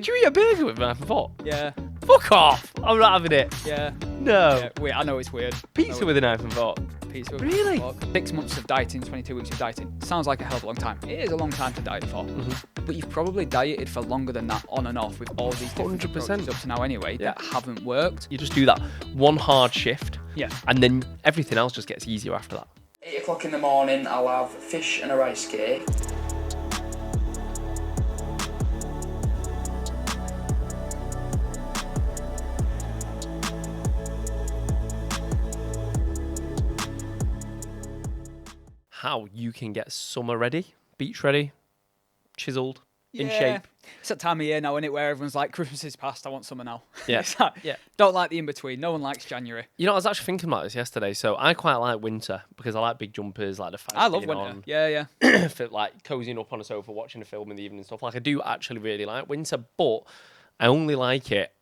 Did you eat a burger with a knife and fork? Yeah. Fuck off! I'm not having it. Yeah. No. Yeah. Wait, I know it's weird. Pizza with a knife and fork. Pizza with Really? a fork. 6 months of dieting, 22 weeks of dieting. Sounds like a hell of a long time. It is a long time to diet for. But you've probably dieted for longer than that on and off with all these different 100%. approaches up to now anyway that haven't worked. You just do that one hard shift. Yeah. And then everything else just gets easier after that. 8 o'clock in the morning, I'll have fish and a rice cake. How you can get summer ready, beach ready, chiseled, in shape. It's that time of year now, isn't it, where everyone's like, Christmas is past, I want summer now. Yeah. It's like, Yeah. Don't like the in-between. No one likes January. You know, I was actually thinking about this yesterday. So I quite like winter because I like big jumpers, like the fans I love being winter. on, Yeah. for like cozying up on a sofa, watching a film in the evening and stuff. Like I do actually really like winter, but I only like it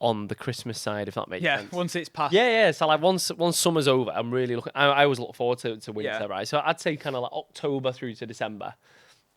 on the Christmas side, if that makes Yeah, sense. once it's past. Yeah. So like once summer's over, I'm really looking. I always look forward to winter, Yeah. right? So I'd say kind of like October through to December.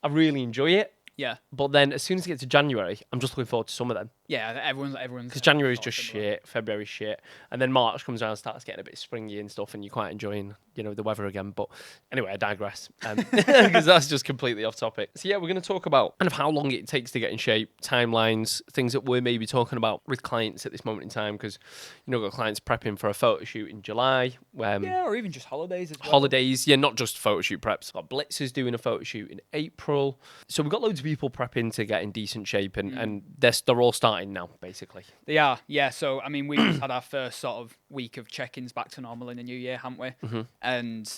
I really enjoy it. Yeah. But then as soon as it gets to January, I'm just looking forward to summer then. Yeah, everyone's. Because January's sort of just similar. shit, February's shit, and then March comes around and starts getting a bit springy and stuff, and you're quite enjoying, the weather again. But anyway, I digress, because that's just completely off topic. So yeah, we're going to talk about kind of how long it takes to get in shape, timelines, things that we're maybe talking about with clients at this moment in time, because, we've got clients prepping for a photo shoot in July. Yeah, or even just holidays as well. Holidays, yeah, not just photo shoot preps. We've got Blitzers doing a photo shoot in April. So we've got loads of people prepping to get in decent shape, and they're all starting now, basically. They are, yeah. So, I mean, we just had our first sort of week of check-ins back to normal in the new year, haven't we? And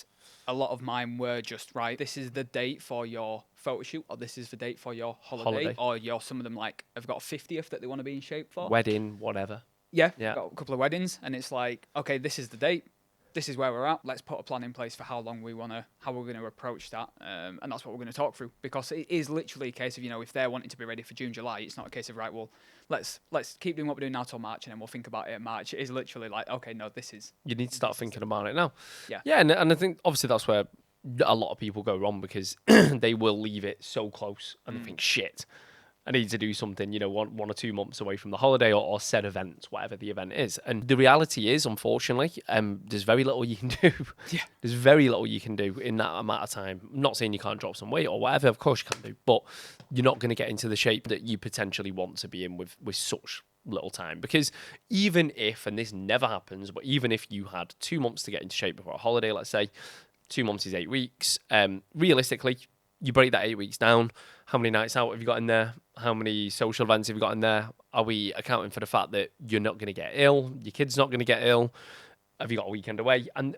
a lot of mine were just, right, this is the date for your photo shoot, or this is the date for your holiday. Or some of them, like, have got a 50th that they want to be in shape for. Wedding, whatever. Yeah, Yeah. got a couple of weddings, and it's like, okay, this is the date. This is where we're at. Let's put a plan in place for how we're going to approach that, and that's what we're going to talk through. Because it is literally a case of, if they're wanting to be ready for June, July, it's not a case of, right, well, let's keep doing what we're doing now till March, and then we'll think about it in March. It is literally like, okay, no, this is. You need to start thinking about it now. Yeah. Yeah, and I think obviously that's where a lot of people go wrong, because they will leave it so close and they think, shit, I need to do something, 1 or 2 months away from the holiday or said event, whatever the event is. And the reality is, unfortunately, there's very little you can do. Yeah. There's very little you can do in that amount of time. I'm not saying you can't drop some weight or whatever, of course you can do, but you're not going to get into the shape that you potentially want to be in with such little time. Because even if, and this never happens, but even if you had 2 months to get into shape before a holiday, let's say 2 months is 8 weeks, realistically, you break that 8 weeks down. How many nights out have you got in there? How many social events have you got in there? Are we accounting for the fact that you're not going to get ill? Your kid's not going to get ill? Have you got a weekend away? And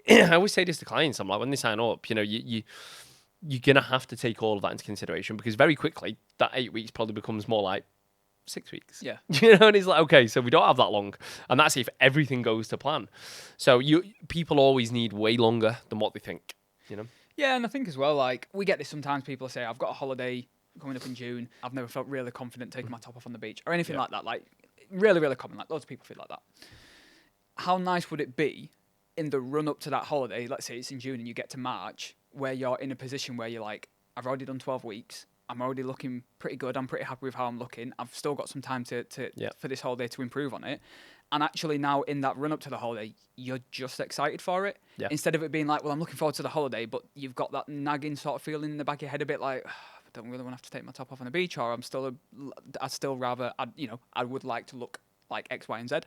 I always say this to clients. I'm like, when they sign up, you're going to have to take all of that into consideration, because very quickly that 8 weeks probably becomes more like 6 weeks. Yeah. And it's like, okay, so we don't have that long. And that's if everything goes to plan. So people always need way longer than what they think, Yeah, and I think as well, like, we get this sometimes. People say, I've got a holiday coming up in June. I've never felt really confident taking my top off on the beach or anything like that. Like, really, really common. Like, loads of people feel like that. How nice would it be in the run up to that holiday? Let's say it's in June and you get to March, where you're in a position where you're like, I've already done 12 weeks. I'm already looking pretty good. I'm pretty happy with how I'm looking. I've still got some time for this holiday to improve on it. And actually now in that run up to the holiday, you're just excited for it. Yeah. Instead of it being like, well, I'm looking forward to the holiday, but you've got that nagging sort of feeling in the back of your head a bit like, I don't really want to have to take my top off on the beach, or I would like to look like X, Y, and Z.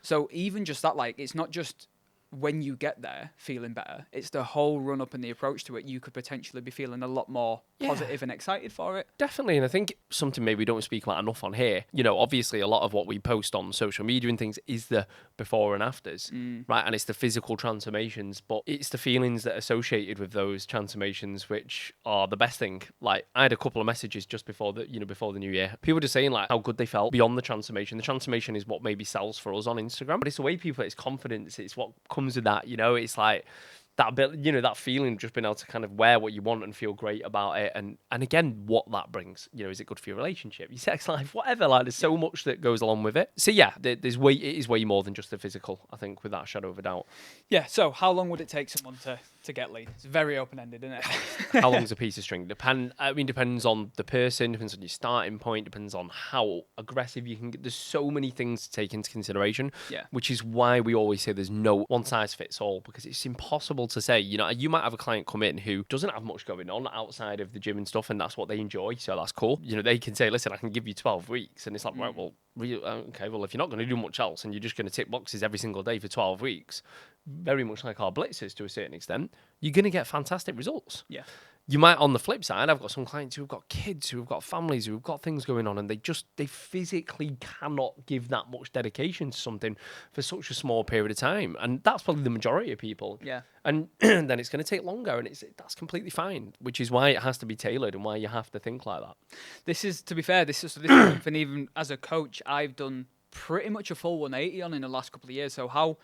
So even just that, like, it's not just when you get there feeling better, it's the whole run up and the approach to it. You could potentially be feeling a lot more positive and excited for it. Definitely. And I think something maybe we don't speak about enough on here, obviously a lot of what we post on social media and things is the before and afters, right? And it's the physical transformations, but it's the feelings that are associated with those transformations, which are the best thing. Like, I had a couple of messages just before the new year. People just saying like how good they felt beyond the transformation. The transformation is what maybe sells for us on Instagram, but it's the way people, it's confidence, it's what comes with that, it's like that bit, you know, that feeling of just being able to kind of wear what you want and feel great about it, and again, what that brings, you know, is it good for your relationship, your sex life, whatever? Like, there's so much that goes along with it. So yeah, it is way more than just the physical, I think, without a shadow of a doubt. Yeah. So how long would it take someone to get lean? It's very open ended, isn't it? How long's a piece of string? Depends on the person, depends on your starting point, depends on how aggressive you can get. There's so many things to take into consideration, Yeah. which is why we always say there's no one size fits all, because it's impossible to say. You know, you might have a client come in who doesn't have much going on outside of the gym and stuff, and that's what they enjoy, so that's cool. You know, they can say, listen, I can give you 12 weeks, and it's like, right, well, okay, well, if you're not going to do much else and you're just going to tick boxes every single day for 12 weeks, very much like our blitzes to a certain extent, you're going to get fantastic results. Yeah. You might, on the flip side, I've got some clients who've got kids, who've got families, who've got things going on, and they physically cannot give that much dedication to something for such a small period of time. And that's probably the majority of people. Yeah. And then it's going to take longer, and that's completely fine, which is why it has to be tailored and why you have to think like that. This is, to be fair, this is something even as a coach, I've done pretty much a full 180 on in the last couple of years. So how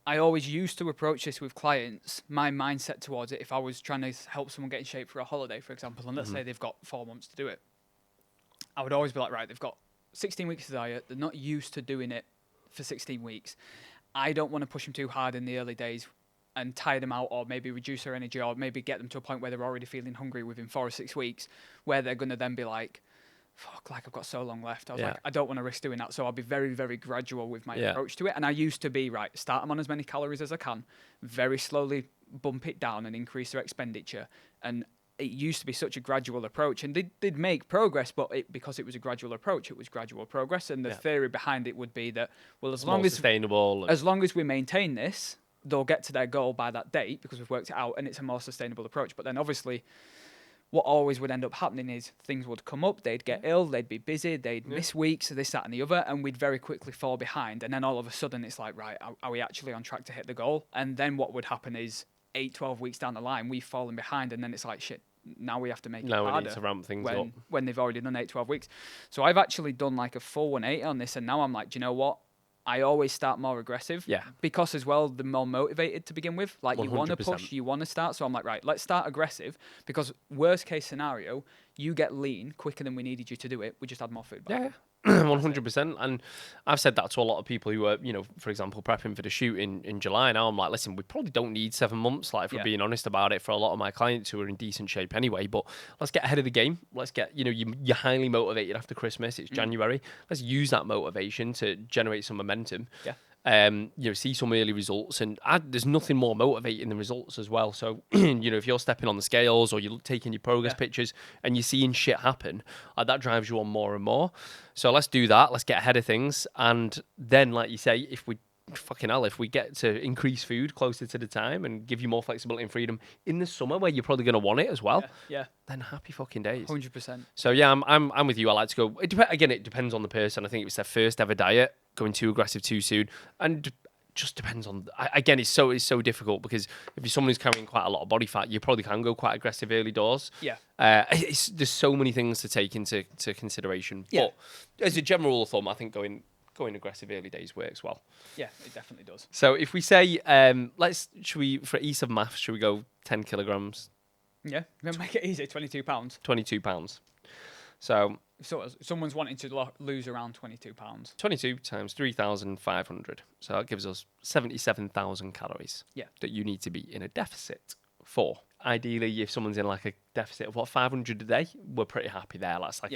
I always used to approach this with clients, my mindset towards it, if I was trying to help someone get in shape for a holiday, for example, and let's say they've got 4 months to do it, I would always be like, right, they've got 16 weeks of diet, they're not used to doing it for 16 weeks. I don't want to push them too hard in the early days and tire them out, or maybe reduce their energy, or maybe get them to a point where they're already feeling hungry within 4 or 6 weeks, where they're going to then be like, fuck, like I've got so long left. I was like, I don't want to risk doing that. So I'll be very, very gradual with my approach to it. And I used to be, right, start them on as many calories as I can, very slowly bump it down and increase their expenditure. And it used to be such a gradual approach, and they'd make progress, but because it was a gradual approach, it was gradual progress. And the theory behind it would be that, well, as long as we maintain this, they'll get to their goal by that date because we've worked it out, and it's a more sustainable approach. But then obviously, what always would end up happening is things would come up, they'd get ill, they'd be busy, they'd miss weeks, this, that, and the other, and we'd very quickly fall behind. And then all of a sudden, it's like, right, are we actually on track to hit the goal? And then what would happen is 12 weeks down the line, we've fallen behind, and then it's like, shit, now we have to make it harder. Now we need to ramp things up. When they've already done 12 weeks. So I've actually done like a full 180 on this, and now I'm like, do you know what? I always start more aggressive. Yeah. Because as well, the more motivated to begin with. Like 100%. You want to push, you want to start. So I'm like, right, let's start aggressive, because worst case scenario, you get lean quicker than we needed you to do it. We just add more food back. Yeah. 100%. And I've said that to a lot of people who are, you know, for example, prepping for the shoot in July. Now I'm like, listen, we probably don't need 7 months, like, if we're being honest about it, for a lot of my clients who are in decent shape anyway. But let's get ahead of the game. Let's get, you know, you're highly motivated after Christmas. It's January. Let's use that motivation to generate some momentum. Yeah. You know, see some early results, and there's nothing more motivating than results as well. So, you know, if you're stepping on the scales or you're taking your progress pictures and you're seeing shit happen, that drives you on more and more. So let's do that. Let's get ahead of things. And then, like you say, if we get to increase food closer to the time and give you more flexibility and freedom in the summer where you're probably going to want it as well, then happy fucking days. 100%. So yeah, I'm with you. I like to go. It depends on the person. I think it was their first ever diet, going too aggressive too soon, and just depends on. Again, it's so difficult, because if you're someone who's carrying quite a lot of body fat, you probably can go quite aggressive early doors. Yeah. There's so many things to take into consideration. Yeah. But as a general rule of thumb, I think going aggressive early days works well. Yeah, it definitely does. So if we say, for ease of maths, should we go 10 kilograms? Yeah, we're gonna make it easy. 22 pounds. 22 pounds. So someone's wanting to lose around 22 pounds. 22 times 3,500. So that gives us 77,000 calories. Yeah. That you need to be in a deficit for. Ideally, if someone's in like a deficit of 500 a day, we're pretty happy there. That's like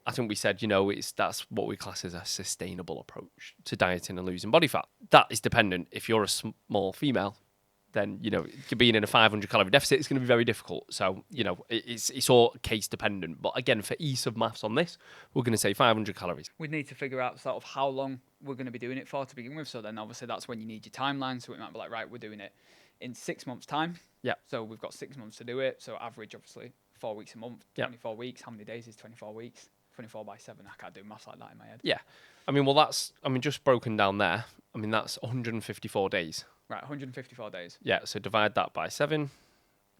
I think we said, you know, that's what we class as a sustainable approach to dieting and losing body fat. That is dependent. If you're a small female, then, you know, being in a 500 calorie deficit is going to be very difficult. So, you know, it's all case dependent. But again, for ease of maths on this, we're going to say 500 calories. We'd need to figure out sort of how long we're going to be doing it for to begin with. So then obviously that's when you need your timeline. So it might be like, right, we're doing it in 6 months' time. Yeah. So we've got 6 months to do it. So average, obviously, 4 weeks a month, 24 weeks. How many days is 24 weeks? 24 by 7. I can't do maths like that in my head. Yeah. I mean, just broken down there, that's 154 days. Right, 154 days. Yeah, so divide that by 7,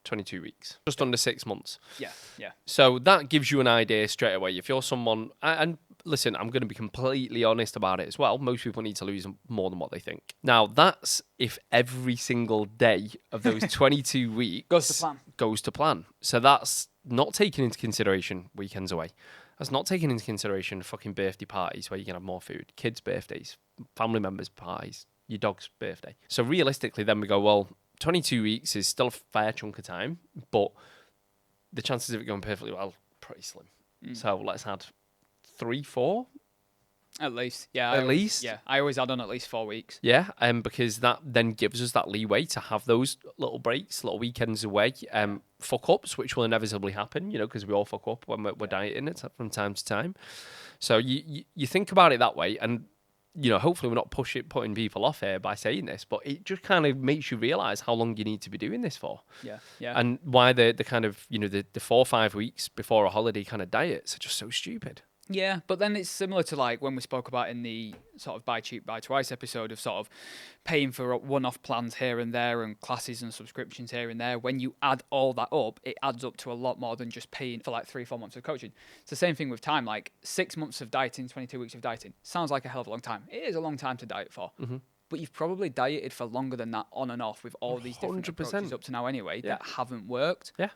22 weeks. Just under 6 months. Yeah, yeah. So that gives you an idea straight away. If you're someone, and listen, I'm going to be completely honest about it as well. Most people need to lose more than what they think. Now, that's if every single day of those 22 weeks goes to plan. So that's not taking into consideration weekends away. That's not taking into consideration fucking birthday parties where you can have more food, kids' birthdays, family members' parties, your dog's birthday. So realistically, then we go, well, 22 weeks is still a fair chunk of time, but the chances of it going perfectly well, pretty slim. So let's add 3, 4 At least, yeah. At least? Yeah, I always add on at least 4 weeks. Yeah, because that then gives us that leeway to have those little breaks, little weekends away, fuck ups, which will inevitably happen, because we all fuck up when we're dieting it from time to time. So you think about it that way, and hopefully we're not putting people off here by saying this, but it just kind of makes you realise how long you need to be doing this for. Yeah, yeah. And why the kind of the 4 or 5 weeks before a holiday kind of diets are just so stupid. Yeah, but then it's similar to like when we spoke about in the sort of buy cheap, buy twice episode of sort of paying for one-off plans here and there and classes and subscriptions here and there. When you add all that up, it adds up to a lot more than just paying for like 3-4 months of coaching. It's the same thing with time, like 6 months of dieting, 22 weeks of dieting. Sounds like a hell of a long time. It is a long time to diet for. Mm-hmm. But you've probably dieted for longer than that on and off with all these different 100%. approaches up to now anyway that haven't worked. Yeah.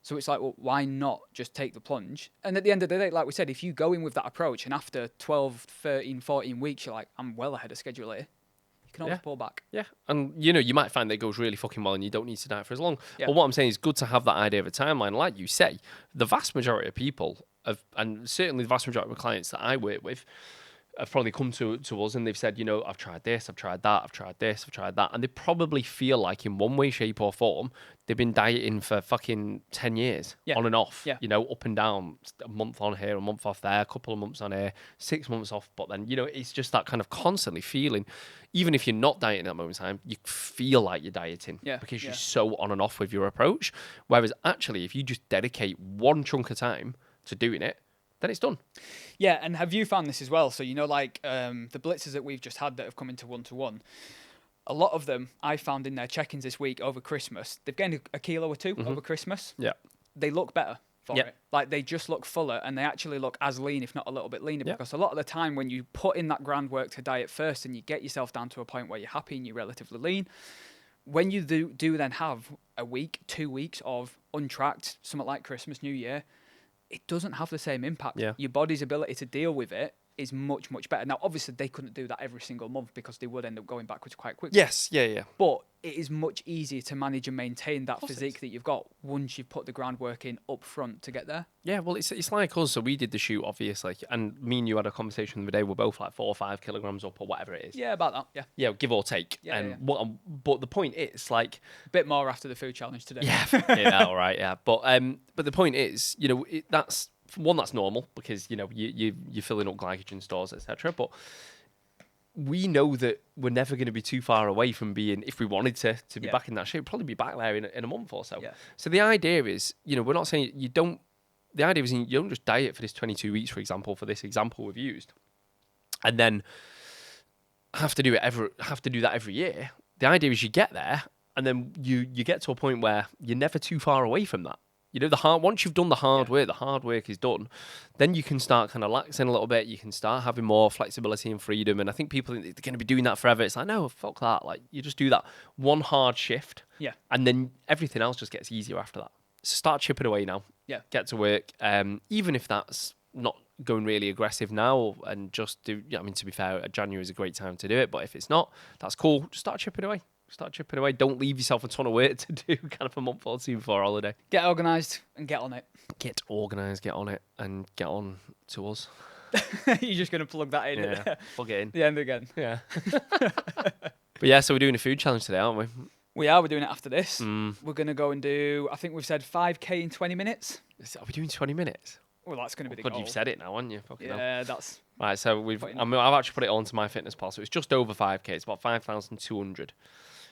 So it's like, well, why not just take the plunge? And at the end of the day, like we said, if you go in with that approach and after 12, 13, 14 weeks, you're like, I'm well ahead of schedule here, you can always pull back. Yeah. And, you might find that it goes really fucking well and you don't need to diet for as long. Yeah. But what I'm saying is good to have that idea of a timeline. Like you say, the vast majority of people, and certainly the vast majority of clients that I work with, have probably come to us and they've said, I've tried this, I've tried that, I've tried this, I've tried that. And they probably feel like in one way, shape or form, they've been dieting for fucking 10 years on and off, up and down, a month on here, a month off there, a couple of months on here, 6 months off. But then, it's just that kind of constantly feeling, even if you're not dieting at that moment in time, you feel like you're dieting because you're so on and off with your approach. Whereas actually, if you just dedicate one chunk of time to doing it, then it's done. Yeah, and have you found this as well? So, like the blitzers that we've just had that have come into one-to-one, a lot of them I found in their check-ins this week over Christmas, they've gained a kilo or 2 over Christmas. Yeah. They look better for it. Like they just look fuller and they actually look as lean, if not a little bit leaner, because a lot of the time when you put in that groundwork to diet first and you get yourself down to a point where you're happy and you're relatively lean, when you do then have a week, 2 weeks of untracked, something like Christmas, New Year, it doesn't have the same impact. Yeah. Your body's ability to deal with it is much, much better. Now, obviously, they couldn't do that every single month because they would end up going backwards quite quickly. Yes, yeah. But it is much easier to manage and maintain that physique that you've got once you've put the groundwork in up front to get there. Yeah, well, it's like us. So we did the shoot, obviously, and me and you had a conversation the other day. We're both like 4 or 5 kilograms up or whatever it is. Yeah, about that, yeah. Yeah, give or take. Yeah. But the point is, like... A bit more after the food challenge today. Yeah, all right, yeah. But the point is, that's... One, that's normal because, you're filling up glycogen stores, etc. But we know that we're never going to be too far away from being, if we wanted to be back in that shape, probably be back there in a month or so. Yeah. So the idea is, we're not saying you don't, the idea is you don't just diet for this 22 weeks, for example, for this example we've used, and then have to do that every year. The idea is you get there and then you get to a point where you're never too far away from that. Once you've done the hard work, the hard work is done, then you can start kind of laxing a little bit. You can start having more flexibility and freedom. And I think people think they're going to be doing that forever. It's like, no, fuck that. Like, you just do that one hard shift. Yeah. And then everything else just gets easier after that. So start chipping away now. Yeah. Get to work. Even if that's not going really aggressive now and just do, to be fair, January is a great time to do it. But if it's not, that's cool. Just start chipping away. Don't leave yourself a ton of work to do kind of a month or two before holiday. Get organised and get on it. Get organised, get on it, and get on to us. You're just going to plug that in. Yeah, plug it in. The end again. Yeah. But yeah, so we're doing a food challenge today, aren't we? We're doing it after this. We're going to go and do, I think we've said 5K in 20 minutes. Are we doing 20 minutes? Well, that's going to be the goal. You've said it now, haven't you? Fucking hell. That's... Right, so I've actually put it onto MyFitnessPal, so it's just over 5K. It's about 5,200.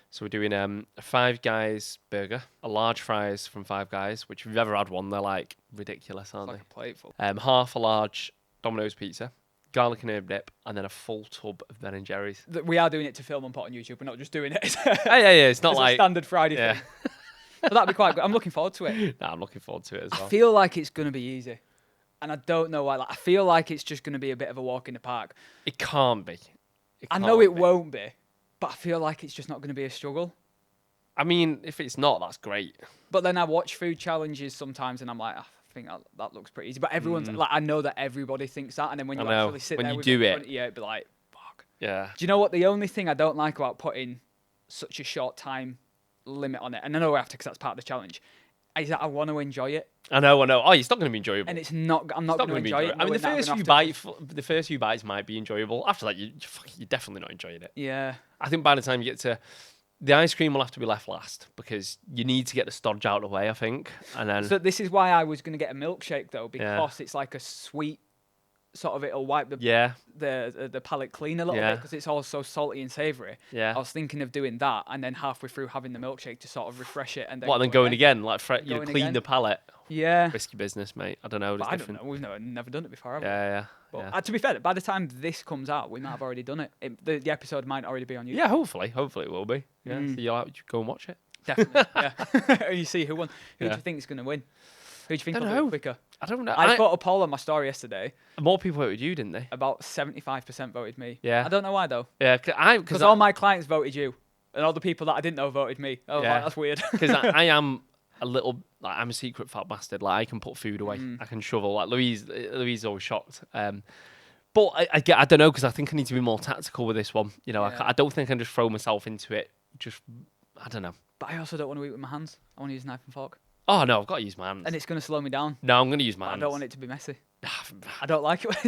So we're doing a Five Guys burger, a large fries from Five Guys, which if you've ever had one, they're like ridiculous, aren't like they? A plateful. Half a large Domino's pizza, garlic and herb dip, and then a full tub of Ben and Jerry's. We are doing it to film and put on YouTube. We're not just doing it. Yeah. It's not it's like a standard Friday thing. But that'd be quite good. I'm looking forward to it. I'm looking forward to it as well. I feel like it's going to be easy. and I don't know why. Like, I feel like it's just going to be a bit of a walk in the park. It can't be. I know it can't be. won't be, but I feel like it's just not going to be a struggle. I mean, if it's not, that's great. But then I watch food challenges sometimes, and I'm like, I think that looks pretty easy. But everyone's like, I know that everybody thinks that, and then when you actually sit When there you with do it, in it. front of you, it'd be like, fuck. Yeah. Do you know what? The only thing I don't like about putting such a short time limit on it, and I know I have to because that's part of the challenge, is that I want to enjoy it, I know. Oh, it's not going to be enjoyable. and it's not. I'm not It's going to gonna be enjoy it. enjoyable. I mean, the knowing that I'm first gonna few have to the first few bites might be enjoyable. After that, you're definitely not enjoying it. Yeah. I think by the time you get to the ice cream, will have to be left last because you need to get the stodge out of the way. I think, and then So this is why I was going to get a milkshake though, because it's like a sweet sort of. It'll wipe the palate clean a little bit because it's all so salty and savoury. Yeah. I was thinking of doing that, and then halfway through having the milkshake to sort of refresh it, and then then going again, like Going clean again. the palate. Yeah. Risky business, mate. I don't know. But I don't know. We've never done it before, have we? Yeah. But to be fair, by the time this comes out, we might have already done it. The episode might already be on YouTube. Yeah, hopefully it will be. Yeah, so you go and watch it. Definitely. Yeah. You see who won. Who do Yeah. you think is going to win? Who do you think Don't will do know. it quicker? I don't know. I put a poll on my story yesterday. More people voted you, didn't they? About 75% voted me. Yeah. I don't know why though. Yeah, Because all my clients voted you, and all the people that I didn't know voted me. Oh, Yeah. that's weird. because I am a little like I'm a secret fat bastard. Like I can put food away. I can shovel. Like Louise is always shocked. But I don't know because I think I need to be more tactical with this one. You know, Yeah. I don't think I can just throw myself into it. I don't know. But I also don't want to eat with my hands. I want to use a knife and fork, Oh no, I've got to use my hands. and it's going to slow me down. No, I'm going to use my I hands. don't want it to be messy. I don't like it when it's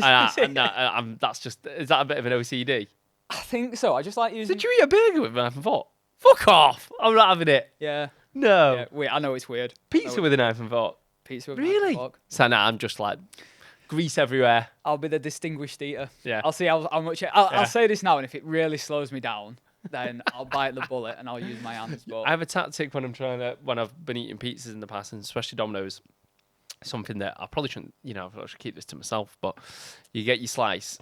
messy. That's just. Is that a bit of an OCD? I think so. I just like using. Did you eat a burger with a knife and fork? Fuck off! I'm not having it. Yeah. No. Yeah. Wait, I know it's weird. Pizza with a knife and fork. Pizza with a knife Really? and fork. So now I'm just like grease everywhere. I'll be the distinguished eater. Yeah. I'll see how much. I'll say this now, and if it really slows me down, then I'll bite the bullet and I'll use my hands. But I have a tactic when when I've been eating pizzas in the past, and especially Domino's. Something that I probably shouldn't, I should keep this to myself. But you get your slice,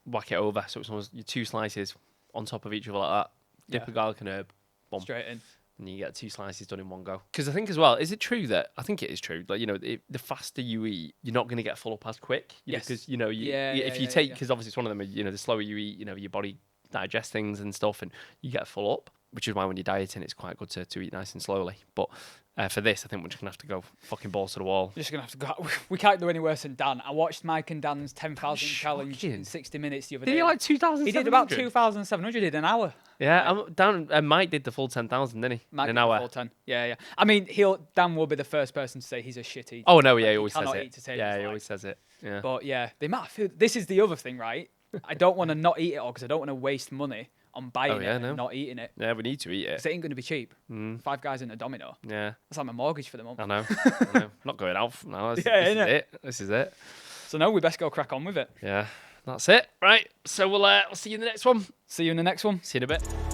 whack it over, so it's almost your two slices on top of each other like that. Dip a garlic and herb, boom, straight in. and you get two slices done in one go. Because I think as well, is it true that I think it is true? Like the faster you eat, you're not going to get full up as quick. Yes. Because Yeah, if you take, because obviously it's one of them. The slower you eat, your body digests things and stuff, and you get full up. Which is why when you're dieting, it's quite good to eat nice and slowly. But for this, I think we're just gonna have to go fucking balls to the wall. Just gonna have to go. We can't do any worse than Dan. I watched Mike and Dan's 10,000 challenge shocking. in 60 minutes the other Did day. he like 2,000? He did about 2,700. He did an hour. Yeah, Mike did the full 10,000, didn't he? Mike In did an the hour. full 10. Yeah. I mean, Dan will be the first person to say he's a shit eater. Oh no, yeah, Like, he always says cannot it. eat to save Yeah, his he life. always says it. Yeah. But yeah, the amount of food. This is the other thing, right? I don't want to not eat it all because I don't want to waste money on buying it and not eating it. Yeah, we need to eat it. Because it ain't going to be cheap. 5 guys in a Domino. Yeah, That's like my mortgage for the month. I know. Not going out now. This Yeah, is innit? it. This is it. So no, we best go crack on with it. Yeah, that's it. Right. So we'll see you in the next one. See you in the next one. See you in a bit.